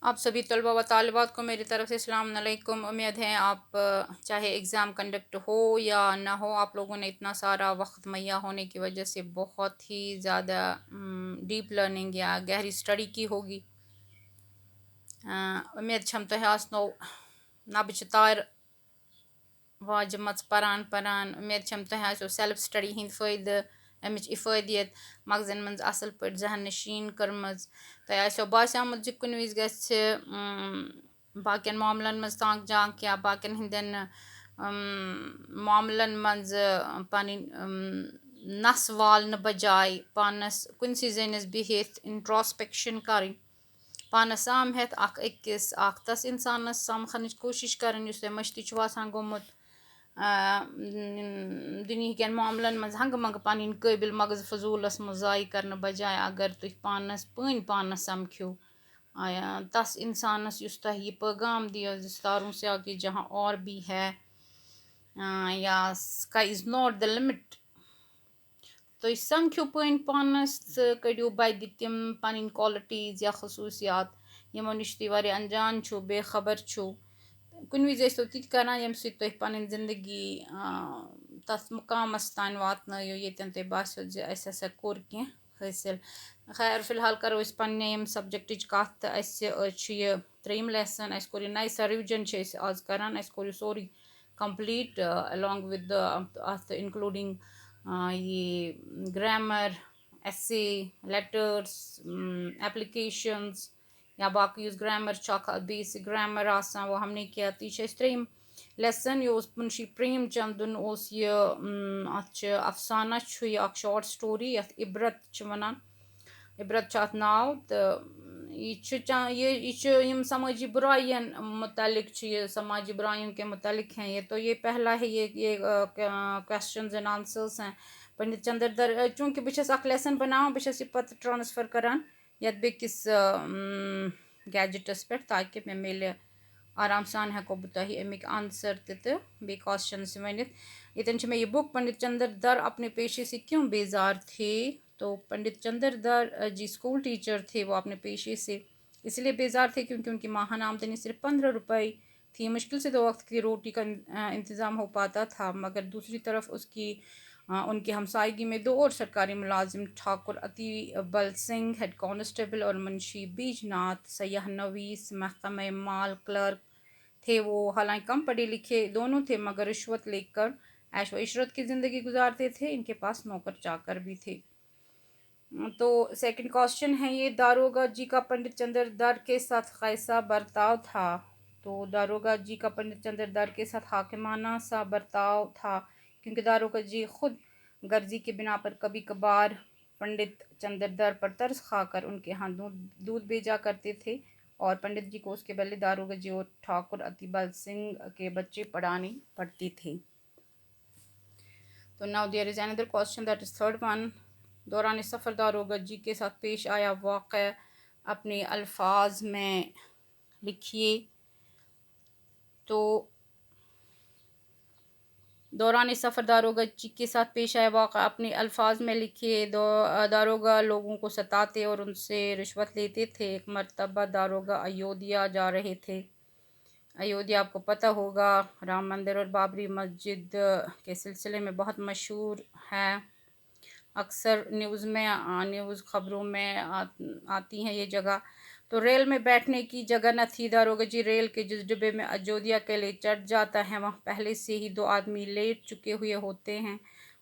آپ سبھی طلباء و طالبات کو میری طرف سے السلام علیکم۔ امید ہے آپ چاہے ایگزام کنڈکٹ ہو یا نہ ہو، آپ لوگوں نے اتنا سارا وقت مہیا ہونے کی وجہ سے بہت ہی زیادہ ڈیپ لرننگ یا گہری اسٹڈی کی ہوگی۔ امید چھم تہ آسنو نبچہ تار واجمت پران امید چھم تہ آسو سیلف سٹڈی ہند فائدہ امچ افادیت مغزن منز اصل پٹ ذہن نشین کرمز تہ آسو باسیامت زِ کُنہِ وِزِ گژھِ باقین معاملن منز تانگ جانک یا باقین ہندین معاملن منز پنٕنۍ نس والنہٕ بجائے پانس کُنسی زٔنِس بِہِتھ انٹراسپیکشن کرٕنۍ، پانس سام ہیتھ اکھ أکِس اکھ تس انسانس سمکھنٕچ کوٗشش کرٕنۍ یُس تۄہہِ مٔشتٕے چھُ آسان گوٚمُت، دُنہِکٮ۪ن معاملن منٛز ہنگہٕ منگہٕ پنٕنۍ قٲبل مغز فضوٗلس منٛز ضایع کرنہٕ بجائے اگر تُہۍ پانس پانس سمکھِو تس انسانس یُس تۄہہِ یہِ پیغام دِیو زِ ستاروں سے آگے جہاں اور بھی ہے یا sky is not the limit, تُہۍ سمکھِو پانس تہٕ کٔڑِو بدِ تِم پنٕنۍ کالٹیٖز یا خصوٗصیات یِمو نِش تُہۍ واریاہ انجان چھُو بے خبر چھُو۔ کُنہِ وِزِ ٲسۍتو تِتہِ کران ییٚمہِ سۭتۍ تُہۍ پنٕنۍ زندگی تتھ مقامس تانۍ واتنٲیِو ییٚتٮ۪ن تۄہہِ باسیو زِ اَسہِ ہسا کوٚر کینٛہہ حٲصِل۔ خیر فی الحال کرو أسۍ پنٛنہِ ییٚمہِ سبجکٹٕچ کتھ تہٕ اَسہِ چھُ یہِ 3یم لیسن، اَسہِ کوٚر یہِ نَیہِ سر رِوِجن چھِ أسۍ آز کران، اَسہِ کوٚر یہِ سورُے کمپلیٖٹ along with اَتھ اِنکلوٗڈِنٛگ یہِ گرٛیمر، ایسے، لیٹٲرٕس، ایپلِکیشنز یا باقٕے یُس گرٛیمر چھُ اکھ بیسِک گرٛیمر آسان وہ ہم نے کیا تہٕ یہِ چھِ اَسہِ 3یم لیسن۔ یہِ اوس مُنشی پرٛیم چندُن اوس یہِ اَتھ چھِ افسانہ چھُ یہِ اکھ شاٹ سٹوری یَتھ عبرت چھِ وَنان، عبرت چھُ اَتھ ناو تہٕ یہ چھُ یِم سمٲجی برائین متعلق چھُ یہ سماجی برائیوں کے متعلق ہیں یہ، تو یہ پہلا ہے یہ کوسچنز اینڈ آنسرز ہیں پنڈت چندردر، چوٗنٛکہِ بہٕ چھَس اکھ لیسن بناوان بہٕ چھَس یہِ پتہٕ ٹرانسفر کران یتھ بیٚکِس گیجٹس پٮ۪ٹھ تاکہِ مےٚ میلہِ آرام سان ہٮ۪کو بہٕ تۄہہِ امیِکۍ آنسر تہٕ بیٚیہِ کوسچنز ؤنِتھ۔ ییٚتٮ۪ن چھِ مےٚ یہِ بُک پنڈت چندردر اپنے پیشے سے کیوں بیزار تھے، تو پنڈت چندردر جی اسکول ٹیچر تھے، وہ اپنے پیشے سے اس لیے بیزار تھے کیونکہ ان کی ماہانہ آمدنی صرف 15 روپئے تھی، مشکل سے 2 وقت کی روٹی کا انتظام ہو پاتا تھا، مگر دوسری طرف ان کی ہمسائیگی میں 2 اور سرکاری ملازم ٹھاکر اتی بل سنگھ ہیڈ کانسٹیبل اور منشی بیج ناتھ سیاح نویس محکمہ مال کلرک تھے۔ وہ حالانکہ کم پڑھے لکھے دونوں تھے مگر رشوت لے کر عیش و عشرت کی زندگی گزارتے تھے، ان کے پاس نوکر چاکر بھی تھے۔ تو سیکنڈ کوسچن ہے یہ، داروغہ جی کا پنڈت چندردر کے ساتھ کیسا برتاؤ تھا، تو داروغہ جی کا پنڈت چندردر کے ساتھ حاکمانہ سا برتاؤ تھا کیونکہ داروغہ جی خود غرضی کی بنا پر کبھی کبھار پنڈت چندردر پر ترس کھا کر ان کے ہاں دودھ بھیجا کرتے تھے اور پنڈت جی کو اس کے بدلے داروغہ جی اور ٹھاکر اتی بل سنگھ کے بچے پڑھانے پڑتے تھے۔ تو now there is another question, that is third one. دوران سفر داروغہ جی کے ساتھ پیش آیا واقعہ اپنے الفاظ میں لکھیے، تو دوران سفر داروغہ جی کے ساتھ پیش آیا واقعہ اپنے الفاظ میں لکھیے۔ داروغہ لوگوں کو ستاتے اور ان سے رشوت لیتے تھے۔ ایک مرتبہ داروغہ ایودھیا جا رہے تھے۔ ایودھیا آپ کو پتہ ہوگا رام مندر اور بابری مسجد کے سلسلے میں بہت مشہور ہے، اکثر نیوز خبروں میں آتی ہیں یہ جگہ۔ تو ریل میں بیٹھنے کی جگہ نہ تھی، داروغہ جی ریل کے جس ڈبے میں ایودھیا کے لیے چڑھ جاتا ہے وہاں پہلے سے ہی 2 آدمی لیٹ چکے ہوئے ہوتے ہیں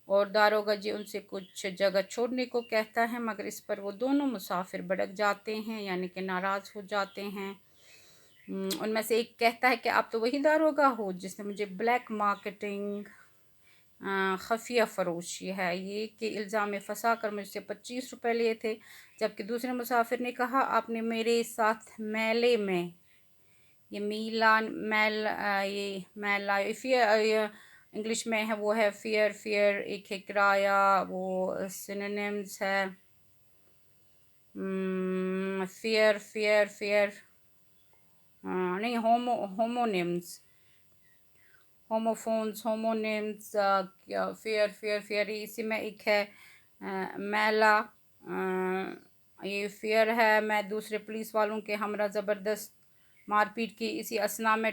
اور داروغہ جی ان سے کچھ جگہ چھوڑنے کو کہتا ہے، مگر اس پر وہ دونوں مسافر بھڑک جاتے ہیں، یعنی کہ ناراض ہو جاتے ہیں۔ ان میں سے ایک کہتا ہے کہ آپ تو وہی داروغہ ہو جس نے مجھے بلیک مارکیٹنگ، خفیہ فروشی ہے یہ کہ الزام میں پھنسا کر مجھ سے 25 روپے لیے تھے، جبکہ دوسرے مسافر نے کہا آپ نے میرے ساتھ میلے میں، یہ میلا انگلش میں ہے وہ ہے فیئر، ایک ہے کرایہ، وہ سینونیمز ہے فیئر نہیں ہومونیمز، ہومونیمز، فیئر اسی میں ایک ہے میلا یہ فیئر ہے میں دوسرے پولیس والوں کے ہمراہ زبردست مار پیٹ کی اسی اسنا میں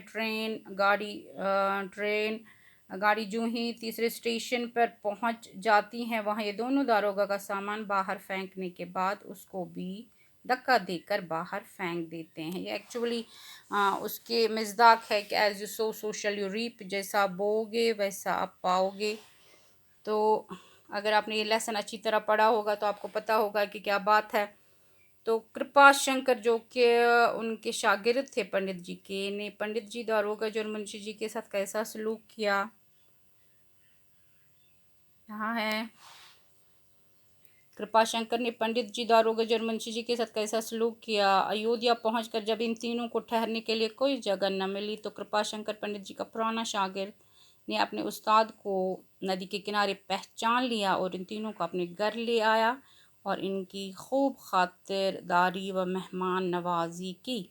گاڑی جوں ہی تیسرے اسٹیشن پر پہنچ جاتی ہیں وہاں یہ دونوں داروغہ کا سامان باہر پھینکنے کے بعد اس کو بھی دھکا دے کر باہر پھینک دیتے ہیں. یہ ایکچولی اس کے مصداق ہے کہ as you sow so shall you reap, جیسا بو گے ویسا آپ پاؤ گے. تو اگر آپ نے یہ لیسن اچھی طرح پڑھا ہوگا تو آپ کو پتہ ہوگا کہ کیا بات ہے. تو کرپا شنکر جو کہ ان کے شاگرد تھے پنڈت جی کے، نے پنڈت جی داروغہ جو منشی جی کے ساتھ کیسا سلوک کیا. یہاں ہے کرپا شنکر نے پنڈت جی داروغہ جرمنشی جی کے ساتھ کیسا سلوک کیا. ایودھیا پہنچ کر جب ان تینوں کو ٹھہرنے کے لیے کوئی جگہ نہ ملی تو کرپا شنکر پنڈت جی کا پرانا شاگرد نے اپنے استاد کو ندی کے کنارے پہچان لیا اور ان تینوں کو اپنے گھر لے آیا اور ان کی خوب خاطرداری و مہمان نوازی کی.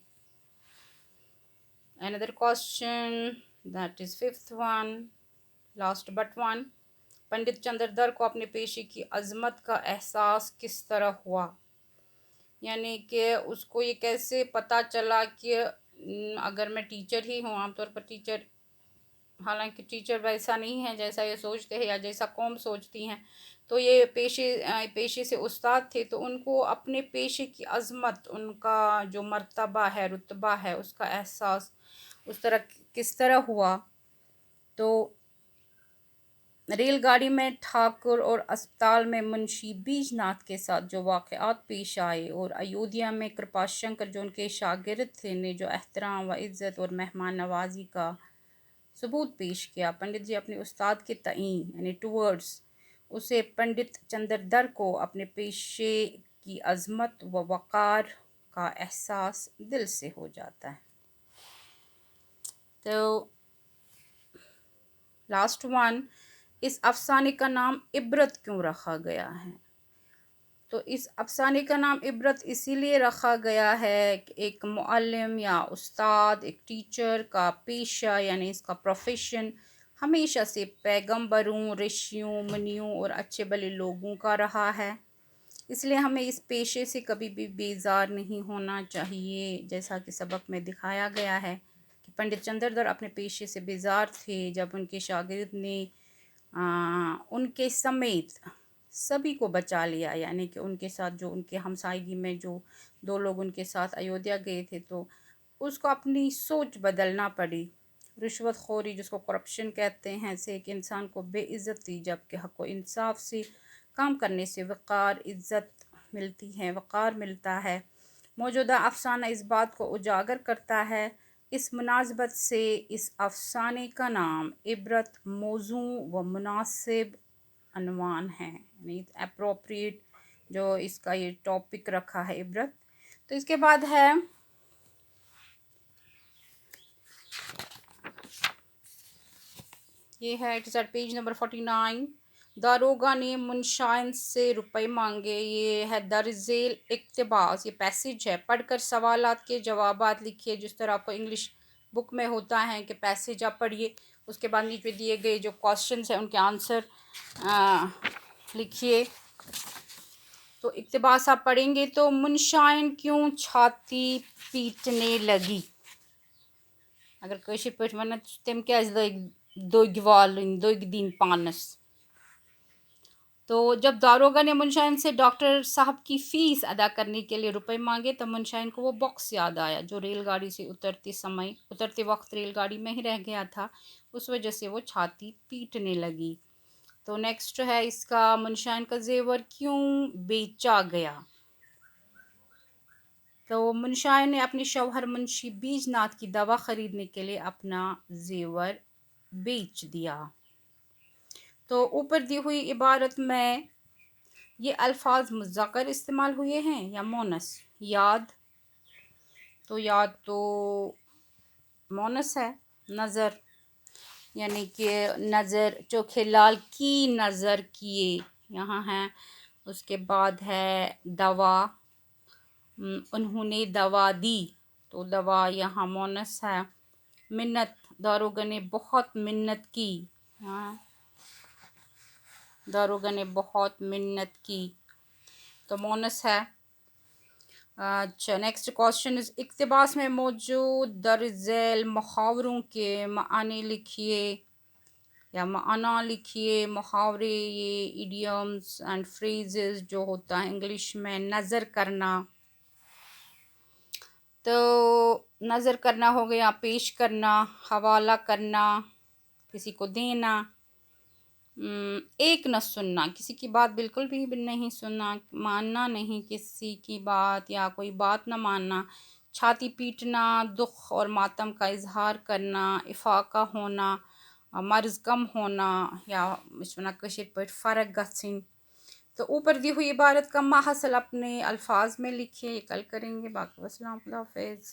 Another question, that is fifth one, last but one. Pandit چندردر کو اپنے پیشے کی عظمت کا احساس کس طرح ہوا؟ یعنی کہ اس کو یہ کیسے پتہ چلا کہ اگر میں ٹیچر ہی ہوں، عام طور پر ٹیچر، حالانکہ ٹیچر ویسا نہیں ہے جیسا یہ سوچتے ہیں یا جیسا قوم سوچتی ہیں، تو یہ پیشے سے استاد تھے تو ان کو اپنے پیشے کی عظمت، ان کا جو مرتبہ ہے، رتبہ ہے، اس کا احساس اس طرح کس طرح ہوا. تو ریل گاڑی میں ٹھاکر اور اسپتال میں منشی بیج ناتھ کے ساتھ جو واقعات پیش آئے اور ایودھیا میں کرپا شنکر جو ان کے شاگرد تھے نے جو احترام و عزت اور مہمان نوازی کا ثبوت پیش کیا، پنڈت جی اپنے استاد کے تئیں یعنی ٹورڈز اسے پنڈت چندردر کو اپنے پیشے کی عظمت و وقار کا احساس دل سے ہو جاتا ہے. تو لاسٹ ون، اس افسانے کا نام عبرت کیوں رکھا گیا ہے؟ تو اس افسانے کا نام عبرت اسی لیے رکھا گیا ہے کہ ایک معلم یا استاد، ایک ٹیچر کا پیشہ یعنی اس کا پروفیشن ہمیشہ سے پیغمبروں، رشیوں، منیوں اور اچھے بھلے لوگوں کا رہا ہے. اس لیے ہمیں اس پیشے سے کبھی بھی بیزار نہیں ہونا چاہیے. جیسا کہ سبق میں دکھایا گیا ہے کہ پنڈت چندردر اپنے پیشے سے بیزار تھے جب ان کے شاگرد نے ان کے سمیت سبھی کو بچا لیا، یعنی کہ ان کے ساتھ جو ان کے ہمسائیگی میں جو دو لوگ ان کے ساتھ ایودھیا گئے تھے تو اس کو اپنی سوچ بدلنا پڑی. رشوت خوری جس کو کرپشن کہتے ہیں سے ایک انسان کو بے عزتی، جبکہ حق و انصاف سے کام کرنے سے وقار، عزت ملتی ہے، وقار ملتا ہے. موجودہ افسانہ اس بات کو اجاگر کرتا ہے. اس مناسبت سے اس افسانے کا نام عبرت موزوں و مناسب عنوان ہے، یعنی اپروپریٹ جو اس کا یہ ٹاپک رکھا ہے عبرت. تو اس کے بعد ہے یہ ہے it is at page number 49. داروغہ نے منشائن سے روپے مانگے. یہ ہے درج ذیل اقتباس، یہ پیسج ہے. پڑھ کر سوالات کے جوابات لکھیے جس طرح آپ کو انگلش بک میں ہوتا ہے کہ پیسج آپ پڑھیے، اس کے بعد نیچے دیے گئے جو کوسچنس ہیں ان کے آنسر لکھیے. تو اقتباس آپ پڑھیں گے تو منشائن کیوں چھاتی پیٹنے لگی؟ اگر کٲشِر پٲٹھۍ وَنو تِم کیٛازِ لٔگۍ دوٚگۍ والٕنۍ دوٚگۍ دِنۍ پانَس. تو جب داروغہ نے منشائن سے ڈاکٹر صاحب کی فیس ادا کرنے کے لیے روپے مانگے تو منشائن کو وہ باکس یاد آیا جو ریل گاڑی سے اترتے وقت ریل گاڑی میں ہی رہ گیا تھا، اس وجہ سے وہ چھاتی پیٹنے لگی. تو نیکسٹ ہے اس کا منشائن کا زیور کیوں بیچا گیا؟ تو منشائن نے اپنے شوہر منشی بیج ناتھ کی دوا خریدنے کے لیے اپنا زیور بیچ دیا. تو اوپر دی ہوئی عبارت میں یہ الفاظ مذکر استعمال ہوئے ہیں یا مونس؟ یاد تو مونس ہے. نظر یعنی کہ نظر چوکھے لال کی نظر کیے یہاں ہیں. اس کے بعد ہے دوا، انہوں نے دوا دی تو دوا یہاں مونس ہے. منت، داروغہ نے بہت منت کی، داروغہ نے بہت منت کی تو مونس ہے. اچھا نیکسٹ کوشچن از اقتباس میں موجود درج ذیل محاوروں کے معنی لکھیے یا معنی لکھیے. محاورے یہ ایڈیمز اینڈ فریزز جو ہوتا ہے انگلش میں نظر کرنا. تو نظر کرنا ہو گیا پیش کرنا، حوالہ کرنا، کسی کو دینا. ایک نہ سننا، کسی کی بات بالکل بھی نہیں سننا، ماننا نہیں کسی کی بات یا کوئی بات نہ ماننا. چھاتی پیٹنا، دکھ اور ماتم کا اظہار کرنا، افاقہ ہونا، مرض کم ہونا یا اس میں کشیر پہ فرق گھن. تو اوپر دی ہوئی عبارت کا ماحصل اپنے الفاظ میں لکھیے. یہ کل کریں گے. باقی السلام، اللہ حافظ.